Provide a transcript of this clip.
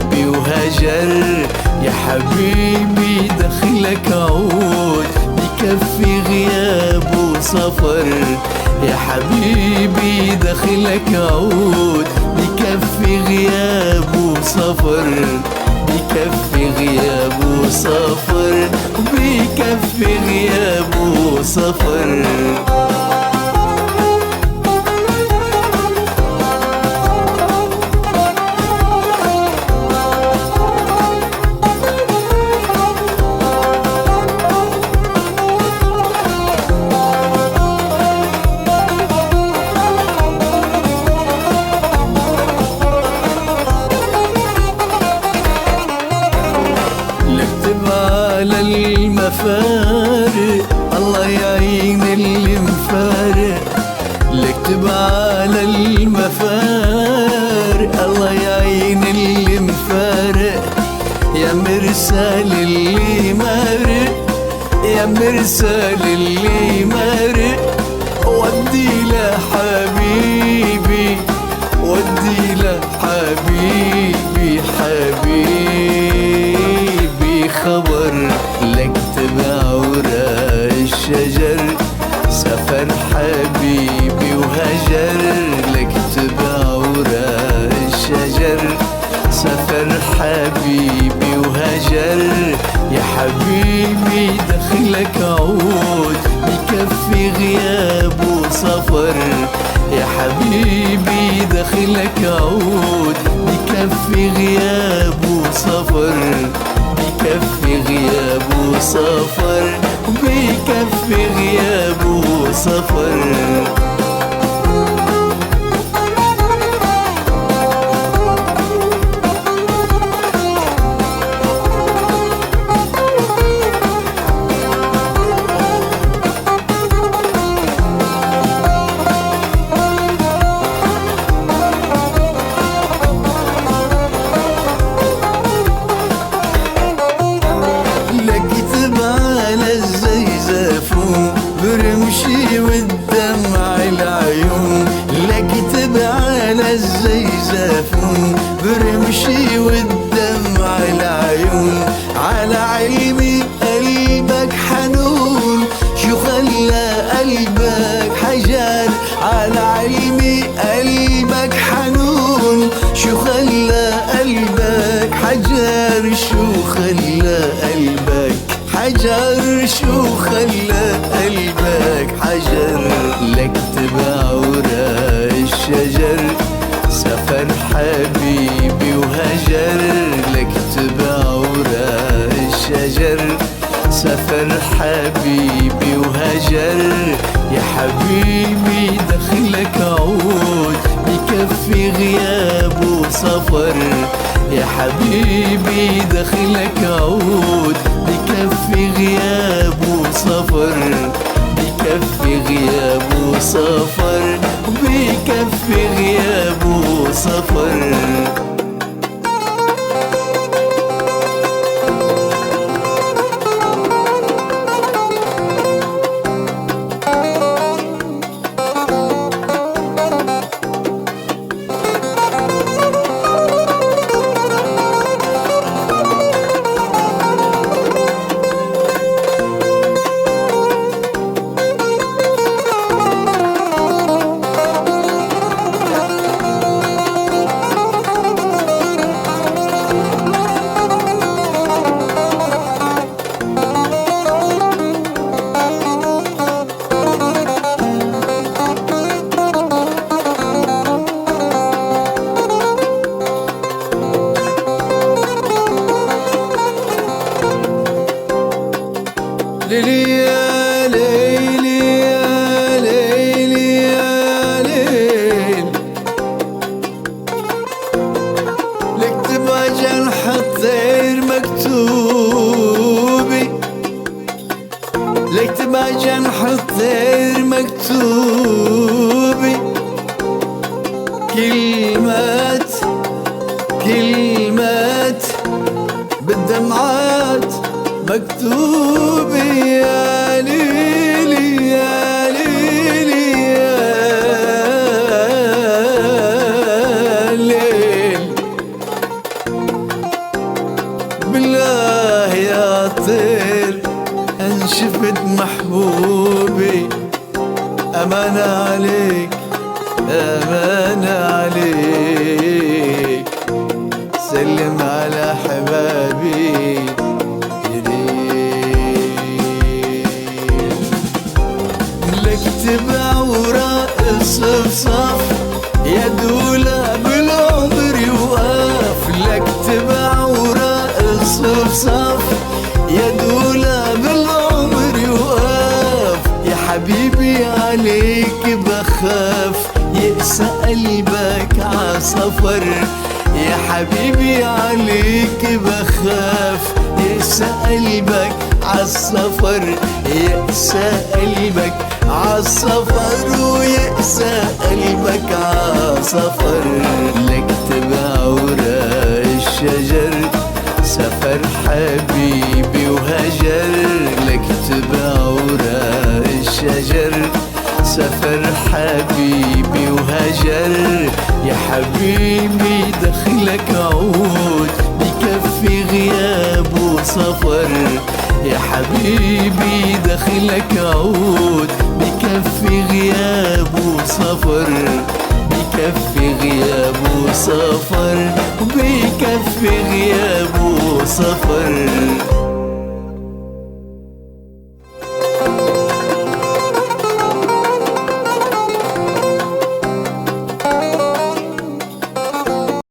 حبيبي وهجر. يا حبيبي دخلك عود بكفي غياب وسفر. يا حبيبي دخلك عود بكفي غياب وسفر. بكفي غياب وسفر. بكفي غياب وسفر. على المفارق الله يعين اللي مفارق. اكتب على المفارق الله يعين اللي مفارق. يا مرسال اللي مارق. يا مرسال اللي مارق. ودي لحبيبي. ودي لحبيبي. حبيبي خبر. لاكتب اوراق الشجر سفر حبيبي وهجر. لاكتب اوراق الشجر سفر حبيبي وهجر. يا حبيبي دخلك عود بكفي غياب وسفر. يا حبيبي دخلك عود بكفي غياب وسفر. بكفي غياب وسفر. بكفي غياب وسفر. برمشي والدمع العيون. لاكتب على الزيزفون برمشي والدمع العيون. على علمي قلبك حنون شو خلى قلبك حجر. على علمي قلبك حنون شو خلى قلبك حجر. شو خلى قلبك حجر. شو خلى قلبك حجر. لاكتب اوراق الشجر سفر حبيبي وهجر. لاكتب اوراق الشجر سفر حبيبي وهجر. يا حبيبي دخلك عود بكفي غياب وسفر. يا حبيبي دخلك عود بكفي غياب وسفر. بكفي غياب وسفر. بكفي غياب وسفر. ليلي يا ليلي يا ليلي يا ليل. لاكتب جنح الطير مكتوبي. لاكتب جنح الطير مكتوبي. كلمات كلمات بالدمعات مكتوبة. يا ليلي يا ليلي يا ليل. بالله يا طير ان شفت محبوبي أمانة عليك أمانة عليك سلم على حبابي لك تبع وراء الصفصف يا دولة بالعمر يوقف لك تبع وراء الصفصف يا دولة بالعمر يوقف يا حبيبي عليك بخاف يقسى قلبك عالسفر يا حبيبي عليك بخاف يقسى قلبك عالسفر يقسى قلبك عالسفر ويقسى قلبك عالسفر لك تبع وراء الشجر سفر حبيبي وهجر لك تبع وراء الشجر سفر حبيبي وهجر يا حبيبي دخلك عود بكفي غياب وسفر يا حبيبي دخلك عود بكفي غياب وسفر بكفي غياب وسفر بكفي غياب وسفر